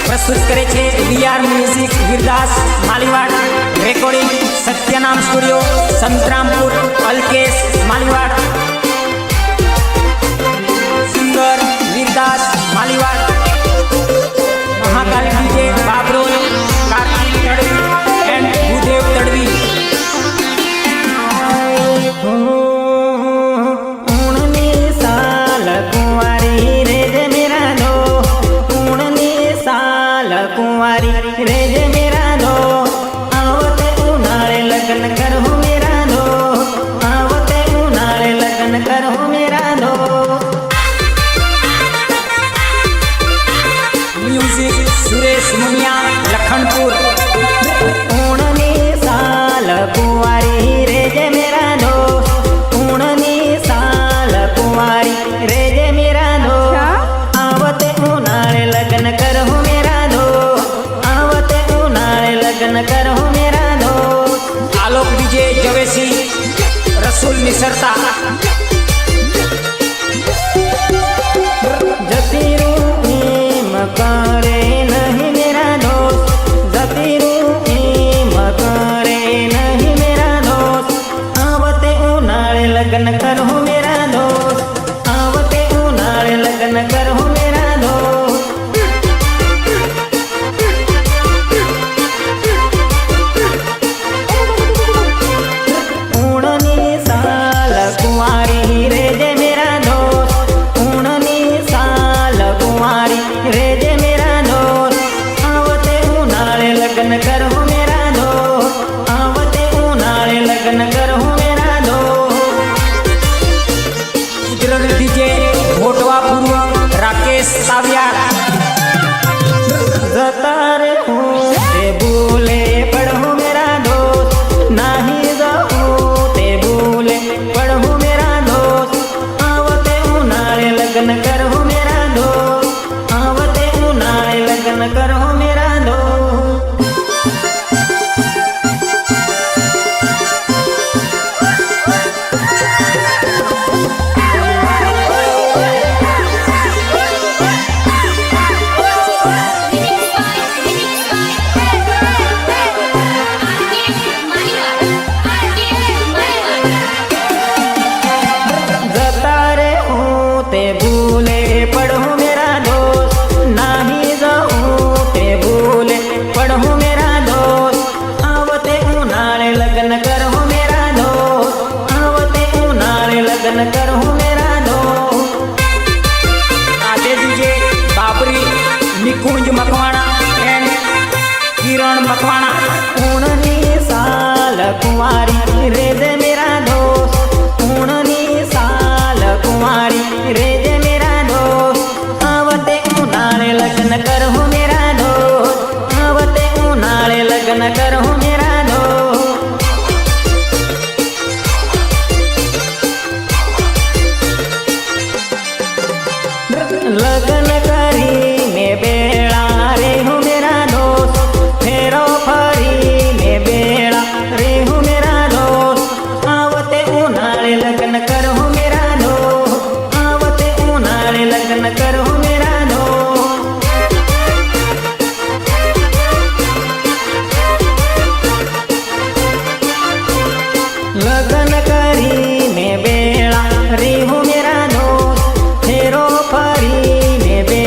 प्रस्तुत करे छे VR music Girdas Maliwad recording Satyanam studio Santrampur Alkesh Maliwad singer Girdas Maliwad Mahakal DJ Babrol Kartik Tadvi and Bhudev Tadvi. कुंवारी रेज मेरा दो आवते उनाळे लगन कर हो मेरा दो आवते उनाळे लगन कर हो मेरा दो। म्यूजिक सुरेश मुनिया लखनपुर। उणनी साल कुंवारी रेज मेरा दो उणनी साल कुंवारी रेज मेरा दो आवते उनाळे लगन कर हो लगन कर हो मेरा दो। आलोक डीजे जवेसी रसूल निसरता। जती रूही मकारे नहीं मेरा दोस्त जती रूही मकारे नहीं मेरा दोस्त आवते उनाळे लगन कर हो मेरा दोस्त आवते उनाळे लगन कर हो मेरा दोस्त। लगन कर हो मेरा दो आवते उनाळे लगन कर हो मेरा दो। गुजरन डीजे भोटवा पूर्व राकेश सावियार। जतार हूँ ते भूले पढ़ो मेरा दोस्त नाही जाऊँ ते भूले पढ़ो मेरा दोस्त आवते उनाळे लगन कर हो मेरा दोस्त आवते उनाळे लगन कर हो मेरा दोस्त। ते भूले पढ़ो मेरा दोस्त नाही जाऊँ ते भूले पढ़ो मेरा दोस्त आवते उनाळे लगन कर हो मेरा दोस्त आवते उनाळे लगन कर हो मेरा दोस्त। आजे डीजे बाबरी निकुंज मकवाणा एंड किरण मकवाणा। उणनी साल कुंवारी रेज मेरा दोस्त उणनी साल कुंवारी रेज मेरा दोस्त आवते उनाळे लगन कर हो मेरा दोस्त आवते उनाळे लगन कर हो मेरा दोस्त। लगन करी में बेड़ा रे हो मेरा दोस्त फेरो फरी में बेड़ा रे हो मेरा दोस्त आवते उनाळे लगन कर हो मेरा दोस्त आवते उनाळे लगन कर हो मेरा दोस्त। लगन करी में बेड़ा रे हो मेरा दोस्त फेरो फरी में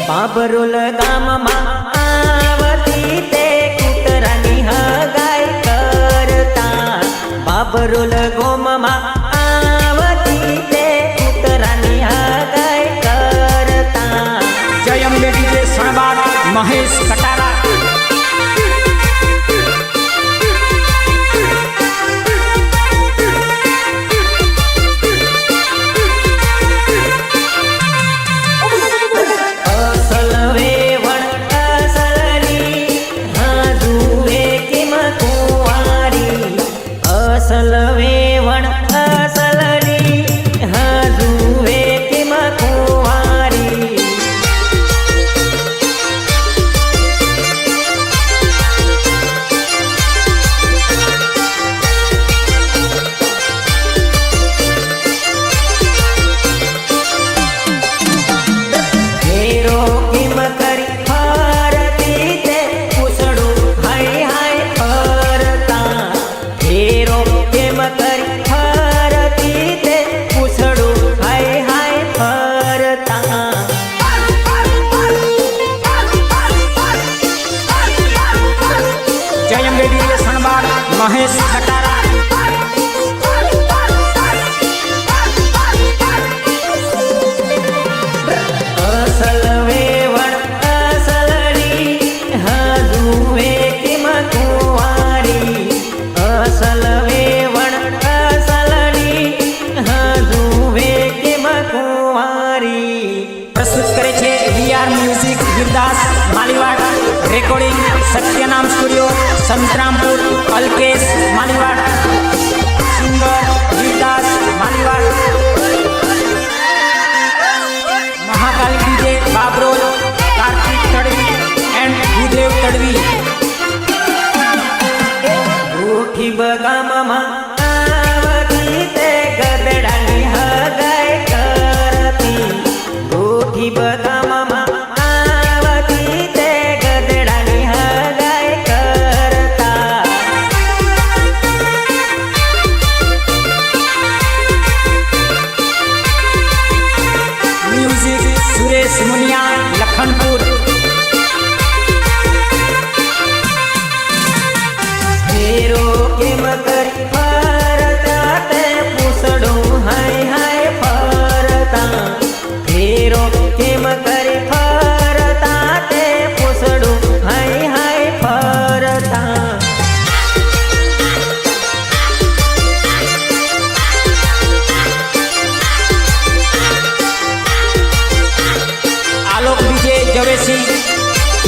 બાબરોલ ગામમાં આવતી તે કૂતરાની હગાઈ કરતા. બાબરોલ ગોમમાં આવતી તે કૂતરાની હગાઈ કરતા. જય અંબે ડીજે સણબાદ મહેશ કટારા. અસલ વેવણ અસલની હાજુએ કિમ કુંવારી. અસલ વેવણ અસલની હાજુએ કિમ કુંવારી. હેરો કિમ કરી ફરતી તે પૂછડું હાય હાય ફરતા. હેરો કેમ કરી ફરતી તે પૂછડું હાય હાય ફરતા. જય અંબે ડીજે સણબાદ મહેશ કટારા. અસલ વેવણ અસલની હાજુએ કિમ કુંવારી. અસલ વેવણ અસલની હાજુએ કિમ કુંવારી. પ્રસ્તુત કરે છે VR music Girdas Maliwad. Recording Satyanam studio Santrampur Alkesh Maliwad. Singer Girdas Maliwad. Mahakali DJ Babrol Kartik Tadvi and Bhudev Tadvi. ભૂખી બગામમાં આવતી તે ગધેડાની હગાઈ કરતી. ભૂખી બગામમાં આવતી તે ગધેડાની હગાઈ કરતા. મ્યુઝિક સુરેશ મુનિયા લખનપુર. હેરો કેમ કરી ફરતા તે પૂછડું હાય હાય ફરતા. હેરો કેમ કરી ફરતા તે પૂછડું હાય હાય ફરતા. આલોક ડીજે જવેસી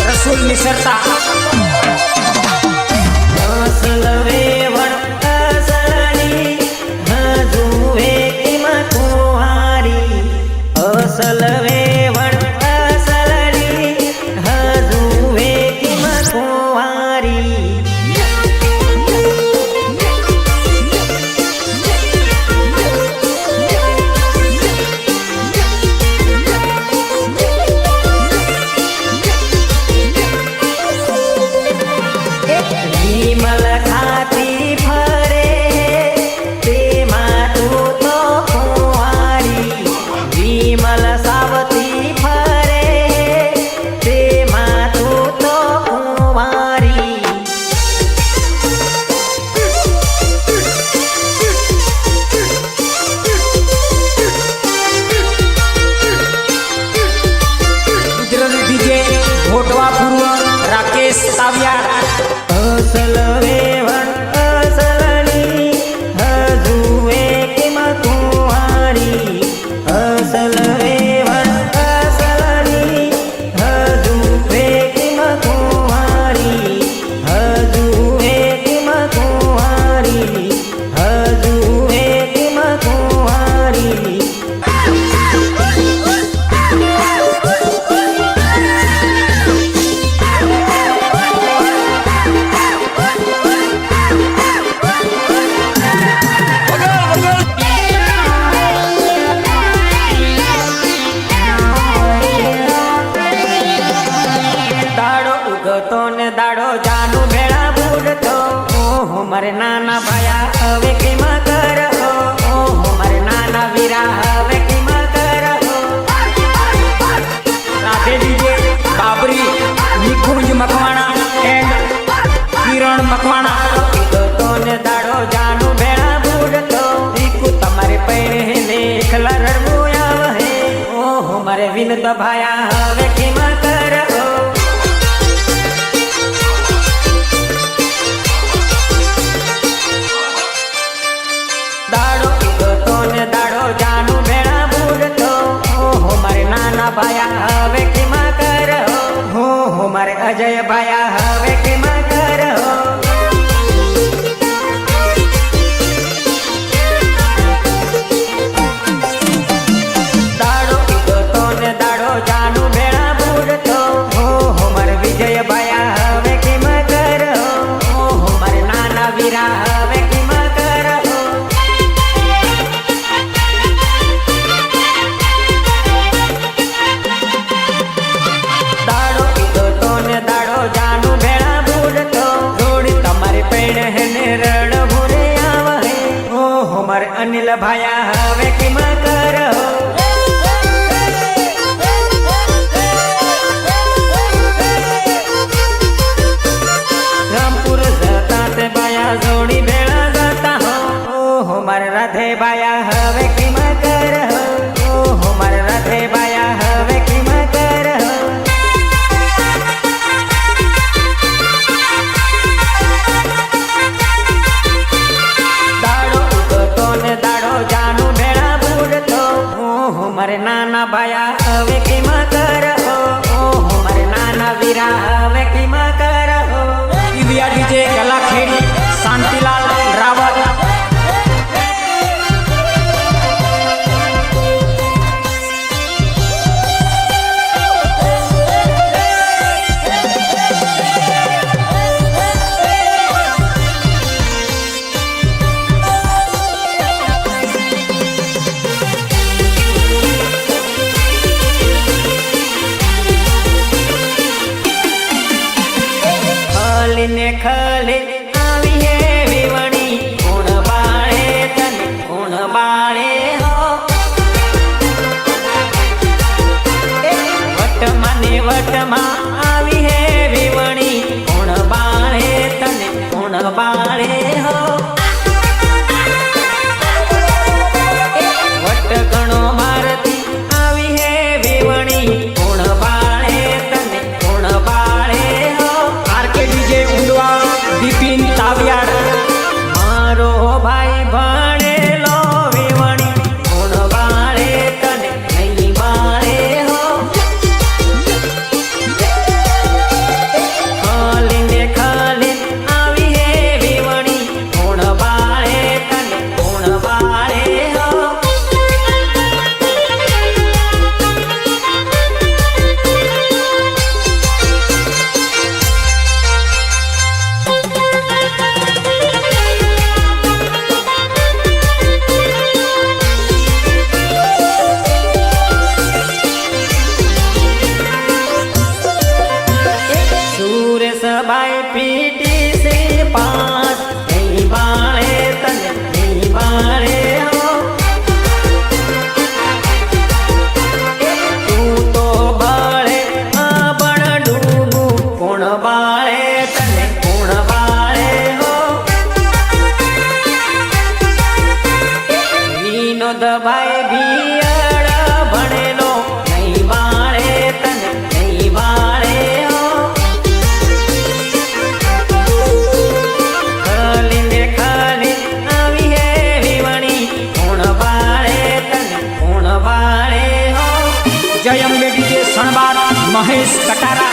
રસુલ નિસરતા. અસલ વેવણ અસલની હાજુએ કિમ કુંવારી. અસલ વેવણ અસલની હાજુએ કિમ કુંવારી. વિમલ ખાતી ફરે તેમાં તું તો કુંવારી. વિમલ સાવતી ફરે તેમાં તું તો કુંવારી. ગુજરાત ડીજે ઘોટવા પૂર્વ રાકેશ તાવિયા. અસલ વેવણ અસલની હાજુએ કિમ કુંવારી. અસલ વેવણ અસલની હાજુએ કિમ કુંવારી. હાજુએ કિમ કુંવારી. હાજુએ કિમ કુંવારી. દાડો ઉગતો ને દાડો જાનું ભેળા બુડતો. ઓહો મારે નાના ભાયા હવે કેમ કરો. ઓહો મારે નાના વીરા હવે કેમ કરો. રાધે ડીજે મારે વિન દભાયા હવે કેમાં કરો દાડો કીધો તો ને દાડો જાનું ભેળા બુડતો હો મારે નાના ભાયા હવે કેમાં કરો હો મારે અજય ભાયા હવે કેમાં કરો અનિલ ભાયા હવે કેમાં કરો રામપુર જતા તે બાયા જોડી ભેળા જતા હો મારે રાધે બાયા હવે કેમાં કરો હો મારે રાધે બાયા હવે કેમાં કરો મારે નાના ભાયા હવે કેમાં કરો મારે નાના વીરા હવે કેમાં કરો ઈવીઆર ડીજે ગલાખેડી શાંતિલાલ રાવત ને ખલે આવી હે વિવણી કોણ બાળે તને કોણ બાળે હો વટમાં ને વટમાં આવી હે વિવણી કોણ બાળે તને કોણ બાળે હો વટ ગણો મારતી આવી હે વિવણી કોણ બાળે તને કોણ બાળે હો આરકે ડીજે ઉંડવા બિપિન તાવિયાડ મારો ભાઈ ભણેલો વિવણી કોણ બાળે તને નહીં બાળે હો ખાલીને ખાલી આવી હે વિવણી કોણ બાળે તને કોણ બાળે હો સબાઈ પીટી સે પાસ નહીં બાળે તને નહીં બાળે હો તું તો બાળે આ બળ ડૂબું કોણ બાળે તને કોણ બાળે હો વિનોદ ભાઈ ભિયડ ભણેલો નહીં બાળે તને નહીં બાળે હો જય અંબે ડીજે સણબાર મહેશ કટારા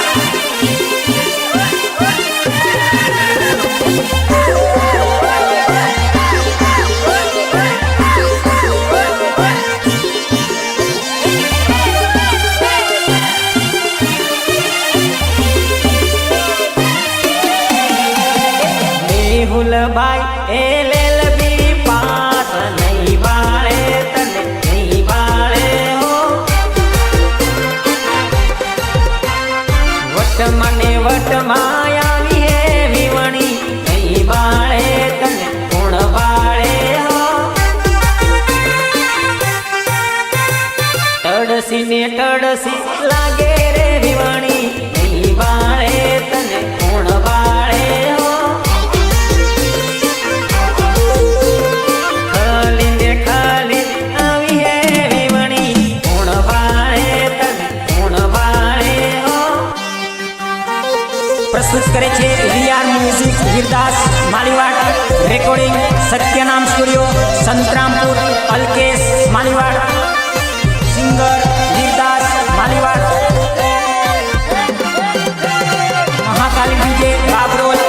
મેહુલભાઈ LLB પાસ નહીં બાળે તને નહીં બાળે હો વટમાં ને વટમાં આવી હે વિવણી નહીં બાળે તને કોણ બાળે હો તડસી ને તડસી લાગે રે વિવણી નહીં બાળે તને કોણ બાળે હો ખાલી ને ખાલી આવી હે વિવણી કોણ બાળે પ્રસ્તુત કરે છે VR music Virdas Maliwad recording Satyanam studio Santrampur Alkesh Maliwad singer Virdas Maliwad Mahakali DJ Babrol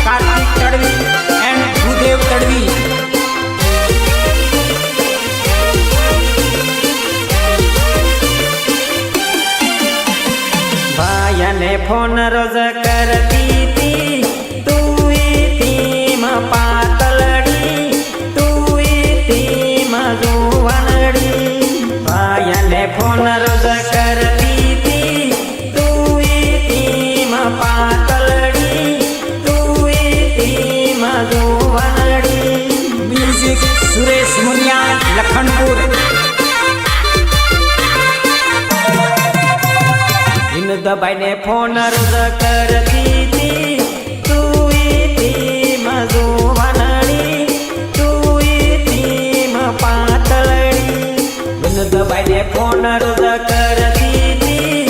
Kartik Tadvi and Bhudev Tadvi ભાઈને ફોન રોજ કરતી તી તું તીમ પાતલડી તું તીમ જુવાનડી ભાઈને ફોન રોજ કરતી તી તું તીમ પાતલડી તું તીમ જુવાનડી મ્યુઝિક સુરેશ મુનિયા લખનપુર દબાઈને ફોન રોજ કરતી તી તું તીમ જુવાનડી તું તીમ પાતળડી દબાઈને ફોન રોજ કરતી તી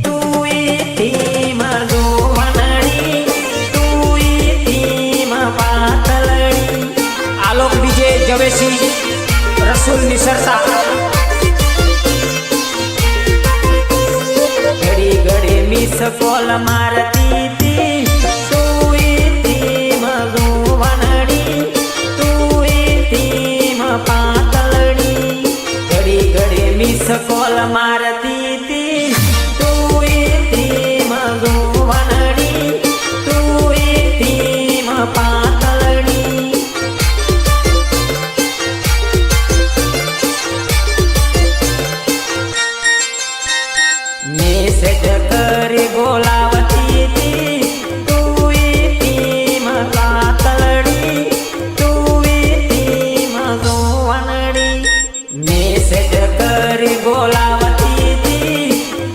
તું તીમ જુવાનડી તું તીમ પાતળડી આલોક ડીજે જવેસી રસુલ નિસરતા ઘડી ઘડી મિસ કોલ મારતી તી તું તીમ જુવાનડી તું તીમ પાતળડી ઘડી ઘડી મિસ કોલ મારતી તી તું તીમ જુવાનડી તું તીમ પાતળડી મેસેજ કરી બોલાવતી તી તું તીમ પાતળડી તું તીમ જુવાનડી મેસેજ કરી બોલાવતી તી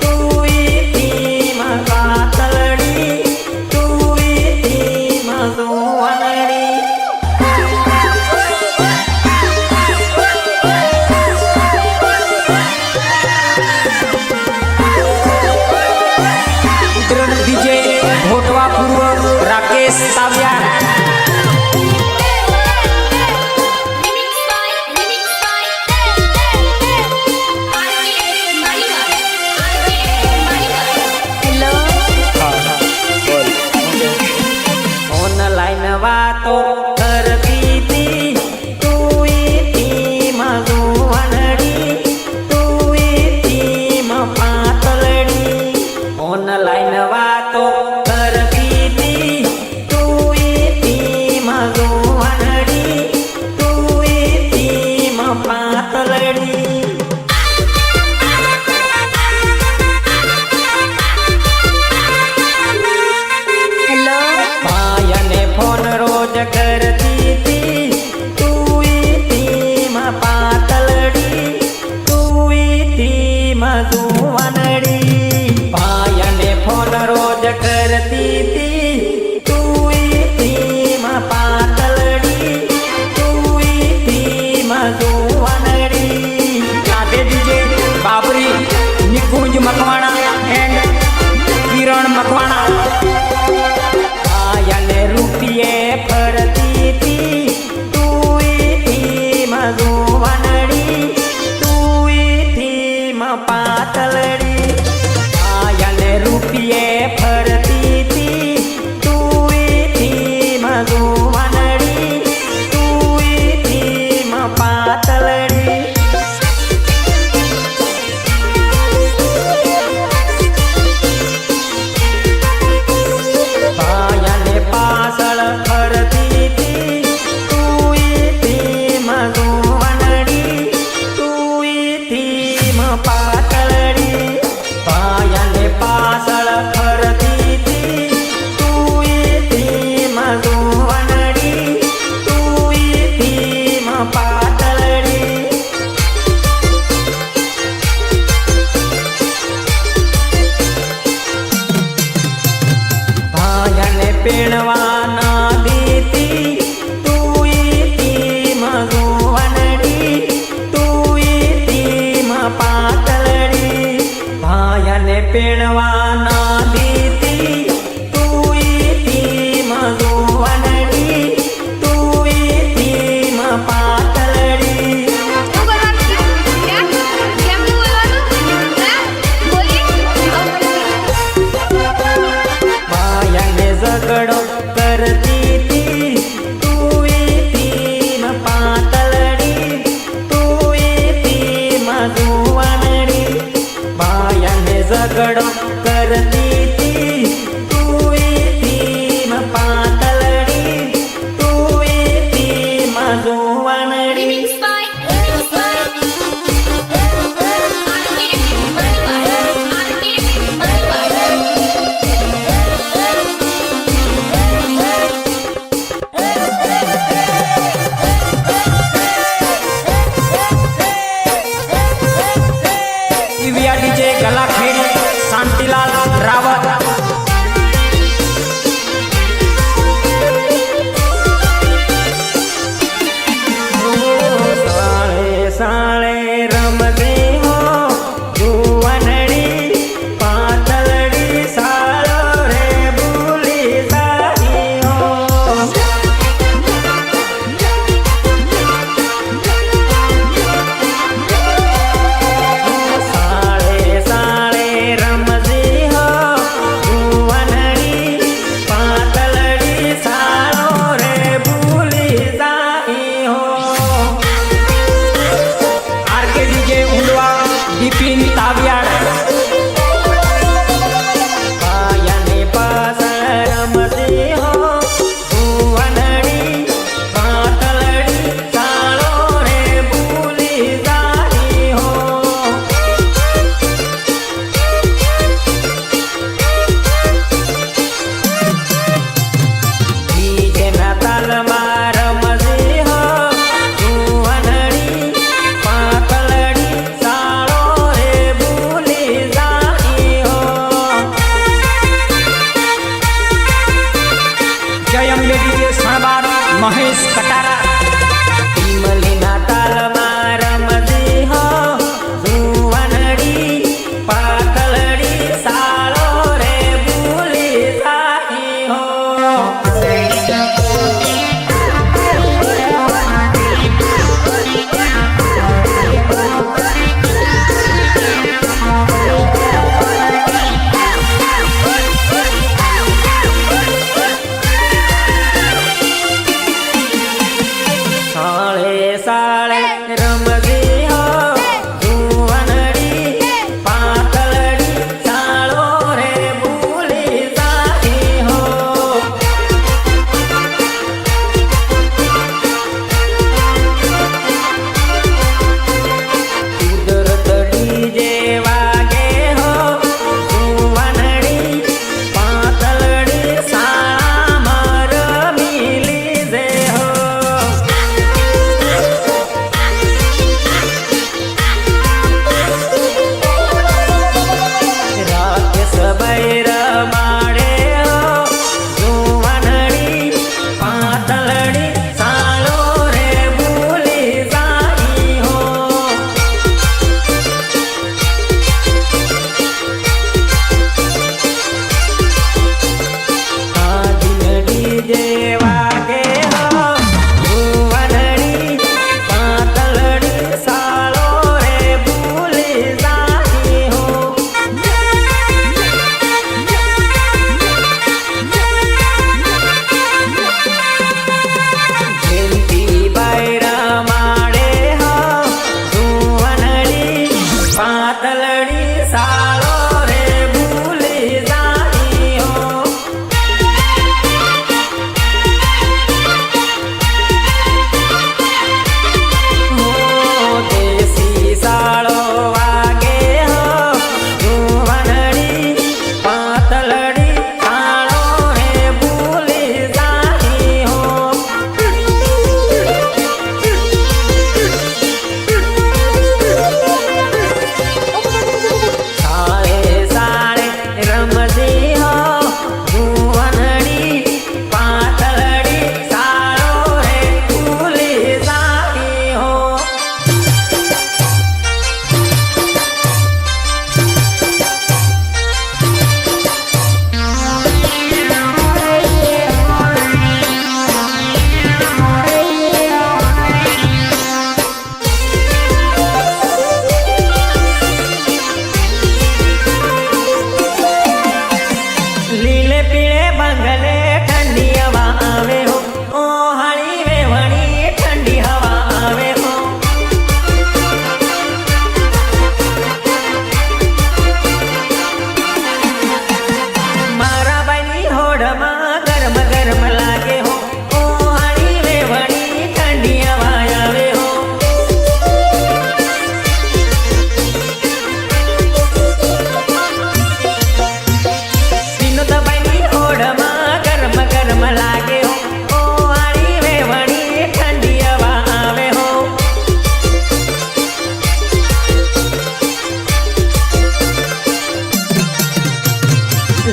તું તીમ પાતળડી તું તીમ જુવાનડી ઉત્તરણ ડીજે ભોટવા પૂર્વ રાકેશ સાવ્યા ઓનલાઈન વાતો કરતી તી તું તીમ જુવાનડી તું તીમ પાતળડી ઓનલાઈન વાતો કરતી તી તું તીમ જુવાનડી તું તીમ પાતળડી ભાઈને ફોન રોજ કરતી તી તું તીમ પાતળડી તું તીમ જુવાનડી ભાઈને ફોન રોજ કરતી તી તું તીમ પાતળડી તું તીમ જુવાનડી રાધે ડીજે બાબરી નિકુંજ મકવાણા એન્ડ કિરણ મકવાણા ભાઈને રૂપિયે ફરતી તી તું તીમ જુવાનડી તું તીમ પાતળડી ભાઈને રૂપિયે ફરતી તી તું તીમ જુવાનડી તું તીમ પાતળડી पेणवाना दीती तू इती मजुवनडी तू इती म पातळडी भायाने पेणवाना दीती तू इती मजुवनडी तू इती म पातळडी શું કરવાનું છે? કેમનું બોલવાનું? બોલી भायाने झगडो करती ती तू इती म पातळडी तू इती मजुवनडी भायाने झगडो करती ती तू इती म पातळडी तू इती मजुवनडी Remix by EVR DJ Galakhedi Shantilal Rawat સાળે સાળે રમતે હો જુવનડી પાતળડી સાળો રે ભૂલી સારી હો સાળે સાળે રમતી હો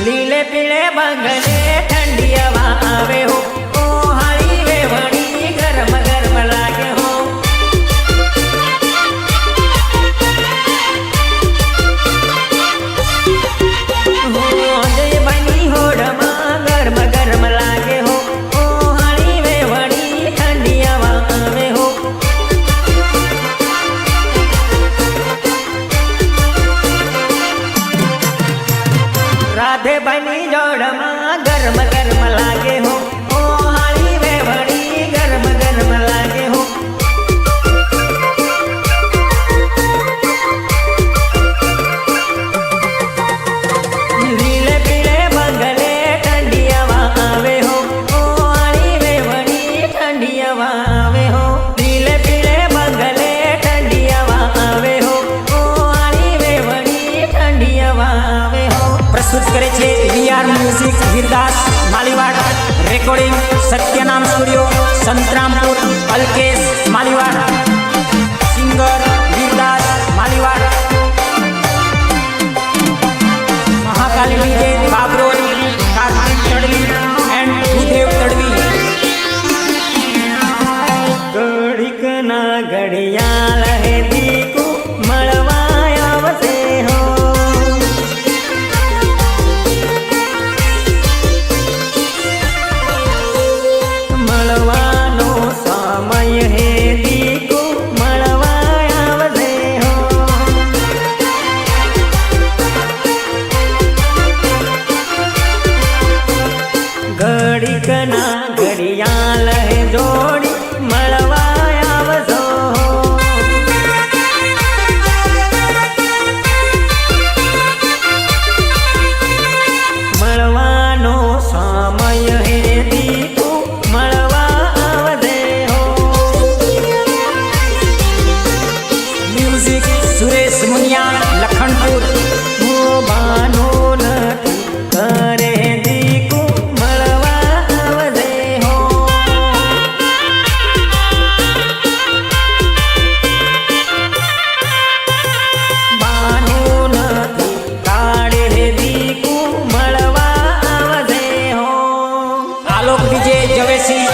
લીલે પીળે બંગલે ઠંડી હવા આવે હો ઓહાળી વેવણી ગરમ ગરમ લાગે હો જય બની હોડમાં ગરમ ગરમ લાગે હો ઓહાળી વેવણી ઠંડી હવા આવે હો રાધે બની જોડમાં ગરમ ગરમ લાગે હો ઓહાળી વેવણી ગરમ ગરમ લાગે હો લીલે પીળે બંગલે ઠંડી હવા આવે હો ઓહાળી વેવણી ઠંડી હવા આવે હો લીલે પીળે બંગલે ઠંડી હવા આવે હો ઓહાળી વેવણી ઠંડી હવા આવે હો પ્રસ્તુત કરે છે VR music Virdas Maliwad recording Satyanam studio Santrampur Alkesh Maliwad singer Virdas Maliwad Mahakali DJ Babrol Kartik Tadvi and Bhudev Tadvi ઘડીક ના ઘડિયાળ હે દીકુ મળવા આવશે હો મળવાનો સમય હે દીકુ મળવા આવશે હો ઘડીક ના ઘડિયાળ હે જોડી મળવા આવશો મળવાનો સમય હે દીકુ મળવા આવશે હો મ્યુઝિક સુરેશ મુનિયા લખનપુર બાનો નથી કરે દીકુ મળવા આવશે હો બાનો નથી કાળે દીકુ મળવા આવશે હો આલોક ડીજે જવેસી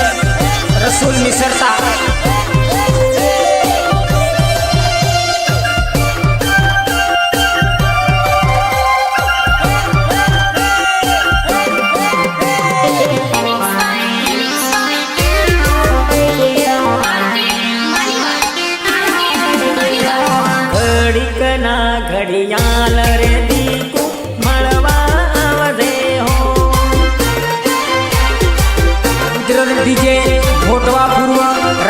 રસુલ મિસરતા ઘડીક ના ઘડિયાળ રે દીકુ મળવા આવશે હો ગુજરાત ડીજે ભોટવા પૂર્વ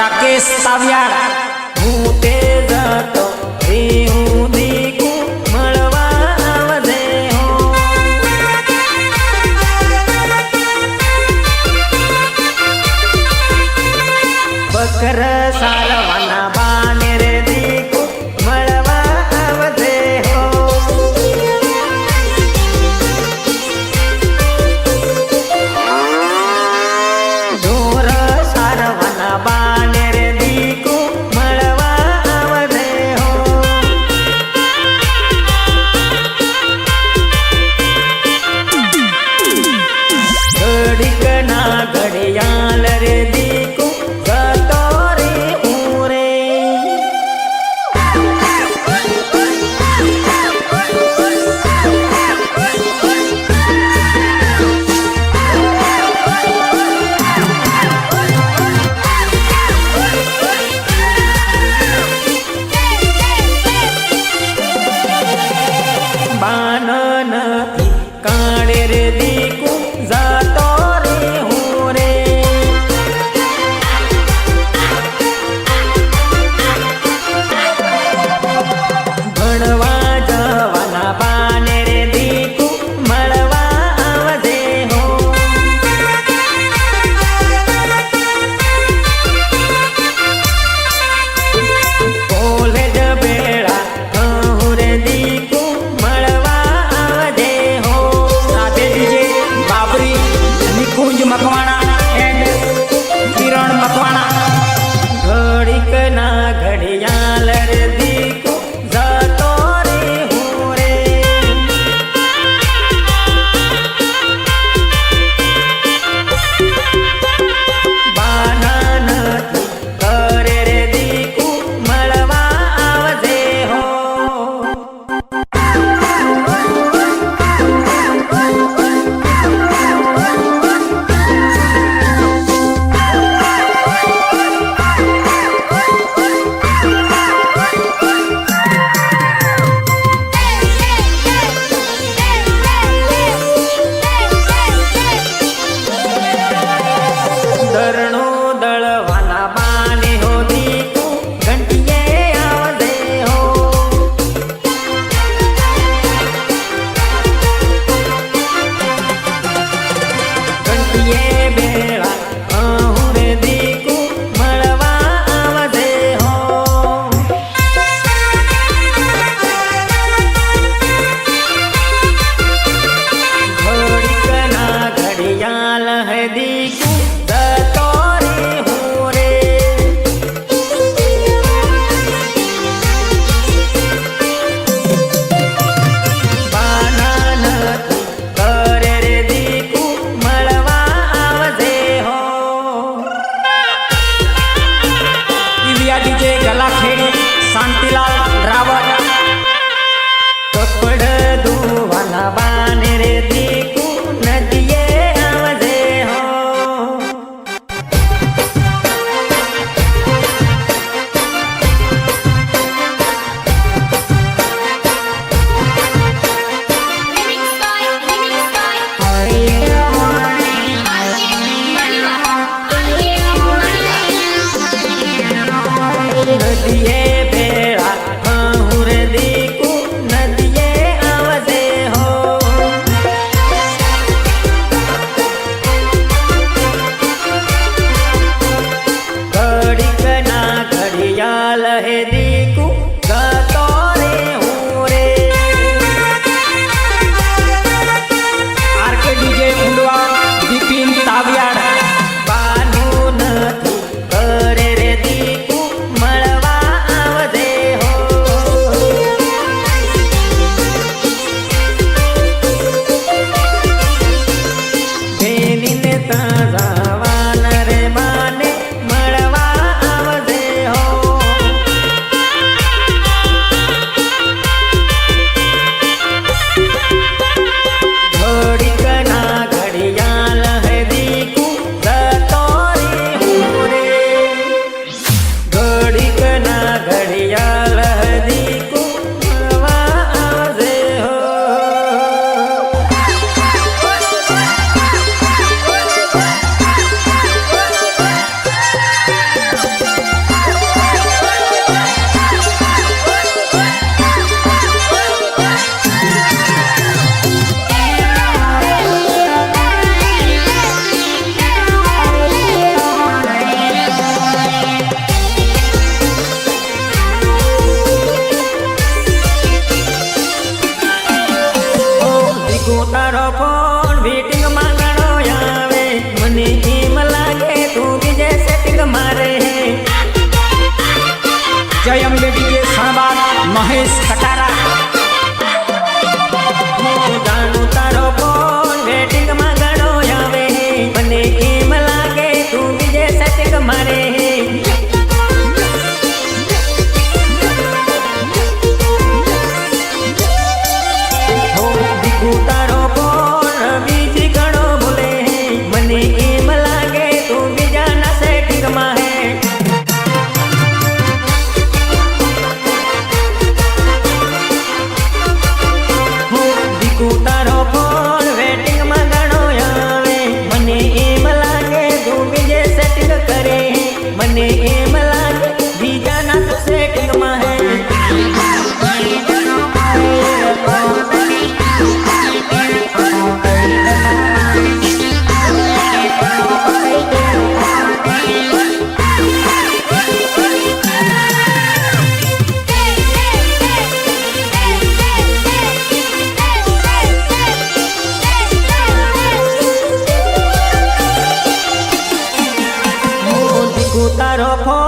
રાકેશ તાવિયાડ હું તે જતો રે હું દીકુ મળવા આવશે હો બકર સારવાના બાને રે દીકુ મળવા આવશે હો ઢોર સારવાના બાને રે દીકુ મળવા આવશે હો ઘડીક ના ઘડિયાળ રે દીકુ જતો રે હું રે બાન નથી કાળે રે દીકુ જતો રે હું રે ભણવા જવાના બાને રે દીકુ મળવા આવશે હો કોલેજ બેળા કહું રે દીકુ મળવા દીકુ તારો ફોન વેટિંગ માં ઘણો આવે મને એમ લાગે તું બીજે સેટિંગ મારે જય અંબે ડીજે સણબાગ મહેશ કટારા હું જાણું તારો ફોન વેટિંગ માં ઘણો આવે મને એમ લાગે તું બીજે સેટિંગ મારે દીકુ તારો ફોન બીજી ઘણો બોલે મને એમ લાગે તું બીજાના સેટિંગ માં હે દીકુ તારો ફોન વેટિંગ માં ઘણો આવે મને એમ લાગે તું બીજે સેટિંગ કરે મને એમ લાગે બીજાના તો સેટિંગ માં હે દીકુ તારો ફોન